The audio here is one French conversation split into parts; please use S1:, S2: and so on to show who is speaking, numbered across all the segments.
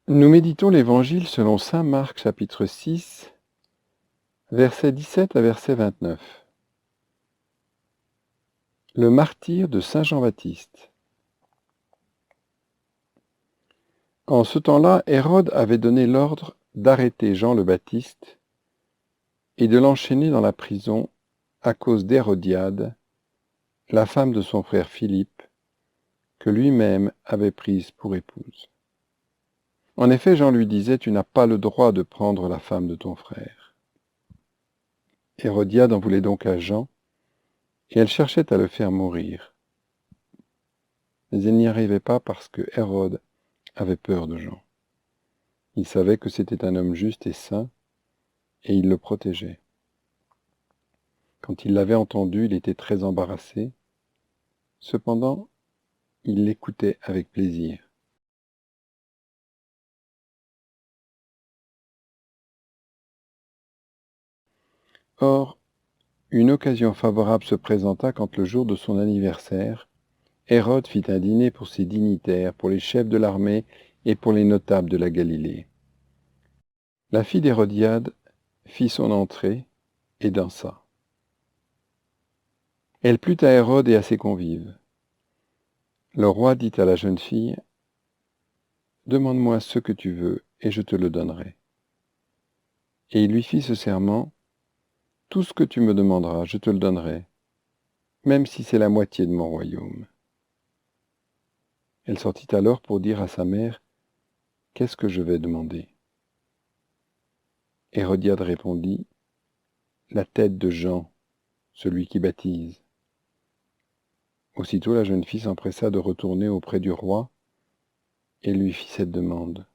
S1: Nous méditons l'Évangile selon saint Marc chapitre 6, versets 17 à verset 29. Le martyre de saint Jean-Baptiste. En ce temps-là, Hérode avait donné l'ordre d'arrêter Jean le Baptiste et de l'enchaîner dans la prison à cause d'Hérodiade, la femme de son frère Philippe, que lui-même avait prise pour épouse. En effet, Jean lui disait, « Tu n'as pas le droit de prendre la femme de ton frère. » Hérodiade en voulait donc à Jean, et elle cherchait à le faire mourir. Mais elle n'y arrivait pas parce que Hérode avait peur de Jean. Il savait que c'était un homme juste et saint, et il le protégeait. Quand il l'avait entendu, il était très embarrassé. Cependant, il l'écoutait avec plaisir. Or, une occasion favorable se présenta quand le jour de son anniversaire, Hérode fit un dîner pour ses dignitaires, pour les chefs de l'armée et pour les notables de la Galilée. La fille d'Hérodiade fit son entrée et dansa. Elle plut à Hérode et à ses convives. Le roi dit à la jeune fille, « Demande-moi ce que tu veux, et je te le donnerai. » Et il lui fit ce serment, « Tout ce que tu me demanderas, je te le donnerai, même si c'est la moitié de mon royaume. » Elle sortit alors pour dire à sa mère, « Qu'est-ce que je vais demander ?» Hérodiade répondit, « La tête de Jean, celui qui baptise. » Aussitôt la jeune fille s'empressa de retourner auprès du roi et lui fit cette demande.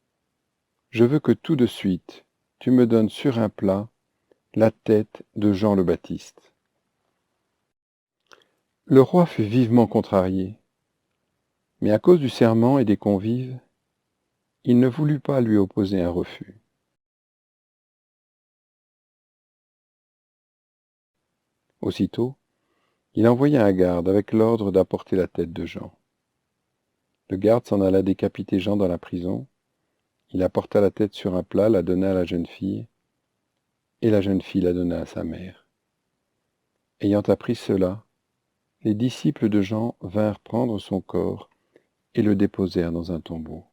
S1: « Je veux que tout de suite tu me donnes sur un plat la tête de Jean le Baptiste. » Le roi fut vivement contrarié, mais à cause du serment et des convives, il ne voulut pas lui opposer un refus. Aussitôt, il envoya un garde avec l'ordre d'apporter la tête de Jean. Le garde s'en alla décapiter Jean dans la prison. Il apporta la tête sur un plat, la donna à la jeune fille, et la jeune fille la donna à sa mère. Ayant appris cela, les disciples de Jean vinrent prendre son corps et le déposèrent dans un tombeau.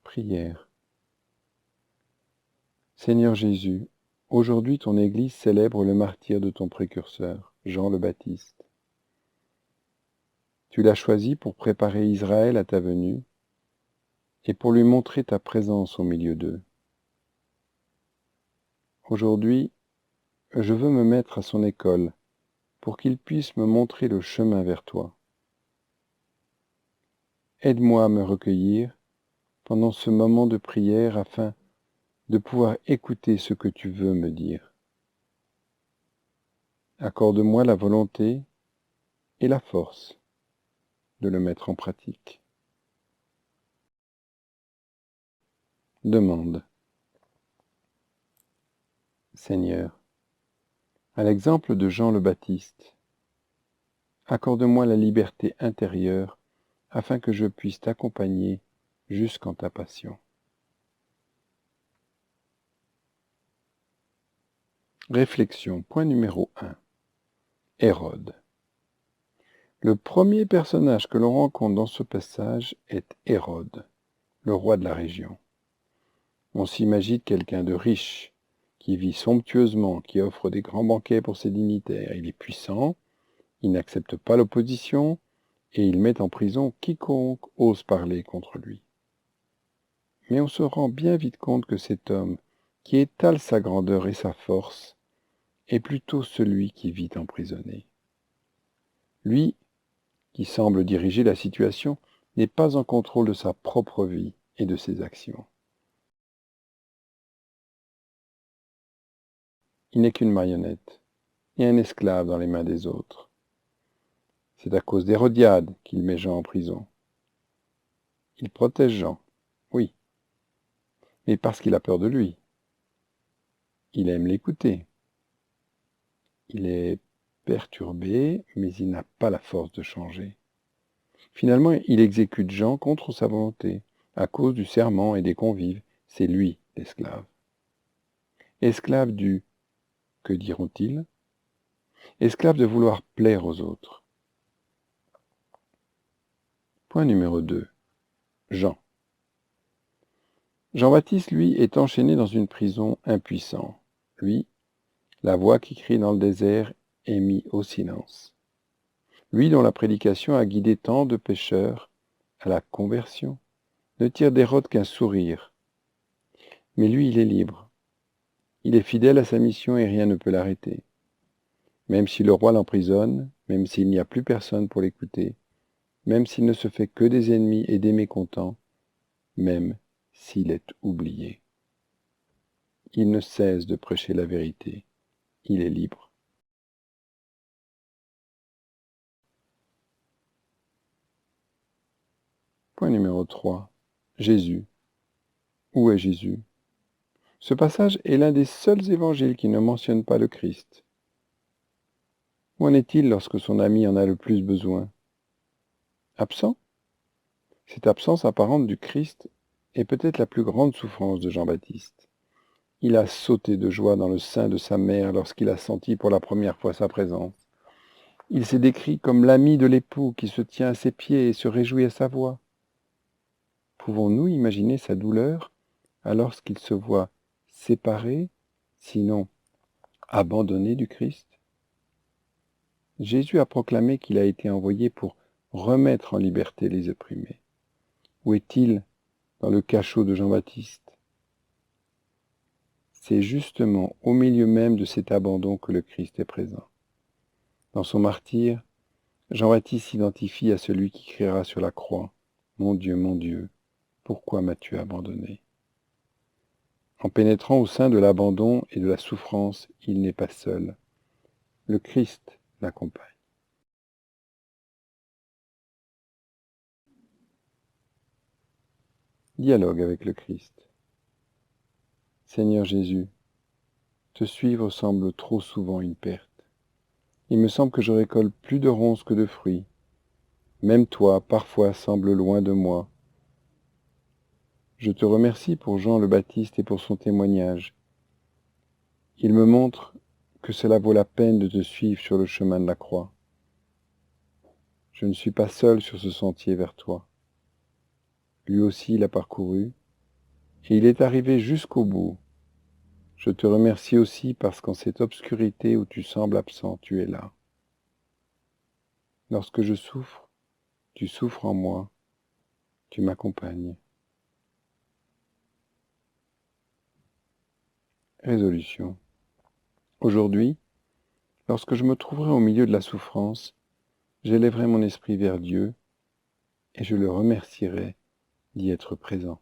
S1: Prière. Seigneur Jésus, aujourd'hui ton Église célèbre le martyre de ton précurseur, Jean le Baptiste. Tu l'as choisi pour préparer Israël à ta venue et pour lui montrer ta présence au milieu d'eux. Aujourd'hui, je veux me mettre à son école pour qu'il puisse me montrer le chemin vers toi. Aide-moi à me recueillir pendant ce moment de prière afin de pouvoir écouter ce que tu veux me dire. Accorde-moi la volonté et la force de le mettre en pratique. Demande. Seigneur, à l'exemple de Jean le Baptiste, accorde-moi la liberté intérieure afin que je puisse t'accompagner jusqu'en ta passion. Réflexion. Point numéro 1. Hérode. Le premier personnage que l'on rencontre dans ce passage est Hérode, le roi de la région. On s'imagine quelqu'un de riche, qui vit somptueusement, qui offre des grands banquets pour ses dignitaires. Il est puissant, il n'accepte pas l'opposition, et il met en prison quiconque ose parler contre lui. Mais on se rend bien vite compte que cet homme, qui étale sa grandeur et sa force, est plutôt celui qui vit emprisonné. Lui, qui semble diriger la situation, n'est pas en contrôle de sa propre vie et de ses actions. Il n'est qu'une marionnette et un esclave dans les mains des autres. C'est à cause d'Hérodiade qu'il met Jean en prison. Il protège Jean, oui, mais parce qu'il a peur de lui. Il aime l'écouter. Il est perturbé, mais il n'a pas la force de changer. Finalement, il exécute Jean contre sa volonté, à cause du serment et des convives. C'est lui, l'esclave. Esclave du « que diront-ils » esclave de vouloir plaire aux autres. Point numéro 2. Jean. Jean-Baptiste, lui, est enchaîné dans une prison impuissant. Lui, la voix qui crie dans le désert est mis au silence. Lui dont la prédication a guidé tant de pécheurs à la conversion, ne tire d'Hérode qu'un sourire. Mais lui, il est libre. Il est fidèle à sa mission et rien ne peut l'arrêter. Même si le roi l'emprisonne, même s'il n'y a plus personne pour l'écouter, même s'il ne se fait que des ennemis et des mécontents, même s'il est oublié. Il ne cesse de prêcher la vérité. Il est libre. Point numéro 3. Jésus. Où est Jésus? Ce passage est l'un des seuls évangiles qui ne mentionne pas le Christ. Où en est-il lorsque son ami en a le plus besoin? Absent? Cette absence apparente du Christ est peut-être la plus grande souffrance de Jean-Baptiste. Il a sauté de joie dans le sein de sa mère lorsqu'il a senti pour la première fois sa présence. Il s'est décrit comme l'ami de l'époux qui se tient à ses pieds et se réjouit à sa voix. Pouvons-nous imaginer sa douleur alors qu'il se voit séparé, sinon abandonné du Christ? Jésus a proclamé qu'il a été envoyé pour remettre en liberté les opprimés. Où est-il dans le cachot de Jean-Baptiste? C'est justement au milieu même de cet abandon que le Christ est présent. Dans son martyre, Jean-Baptiste s'identifie à celui qui criera sur la croix « Mon Dieu, pourquoi m'as-tu abandonné ?» En pénétrant au sein de l'abandon et de la souffrance, il n'est pas seul. Le Christ l'accompagne. Dialogue avec le Christ. Seigneur Jésus, te suivre semble trop souvent une perte. Il me semble que je récolte plus de ronces que de fruits. Même toi, parfois, semble loin de moi. Je te remercie pour Jean le Baptiste et pour son témoignage. Il me montre que cela vaut la peine de te suivre sur le chemin de la croix. Je ne suis pas seul sur ce sentier vers toi. Lui aussi l'a parcouru, et il est arrivé jusqu'au bout. Je te remercie aussi parce qu'en cette obscurité où tu sembles absent, tu es là. Lorsque je souffre, tu souffres en moi, tu m'accompagnes. Résolution. Aujourd'hui, lorsque je me trouverai au milieu de la souffrance, j'élèverai mon esprit vers Dieu et je le remercierai d'y être présent.